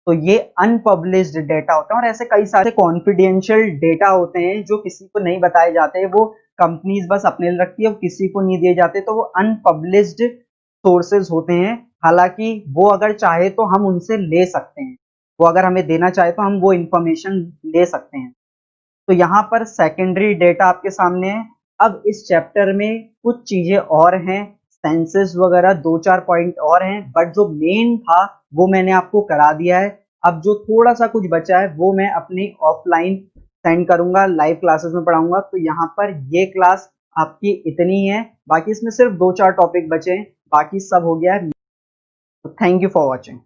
तो ये अनपब्लिश्ड डेटा होता है। और ऐसे कई सारे कॉन्फिडेंशियल डेटा होते हैं जो किसी को नहीं बताए जाते, वो कंपनीज बस अपने लिए रखती है, किसी को नहीं दिए जाते, तो वो अनपब्लिश्ड सोर्सेज होते हैं। हालांकि वो अगर चाहे तो हम उनसे ले सकते हैं, वो अगर हमें देना चाहे तो हम वो इंफॉर्मेशन ले सकते हैं। तो यहाँ पर सेकेंडरी डेटा आपके सामने है। अब इस चैप्टर में कुछ चीजें और हैं, सेंसेस वगैरह 2-4 पॉइंट और हैं, बट जो मेन था वो मैंने आपको करा दिया है। अब जो थोड़ा सा कुछ बचा है वो मैं अपनी ऑफलाइन सेंड करूंगा, लाइव क्लासेस में पढ़ाऊंगा। तो यहाँ पर ये क्लास आपकी इतनी है, बाकी इसमें सिर्फ 2-4 टॉपिक बचे हैं, बाकी सब हो गया है। Thank you for watching.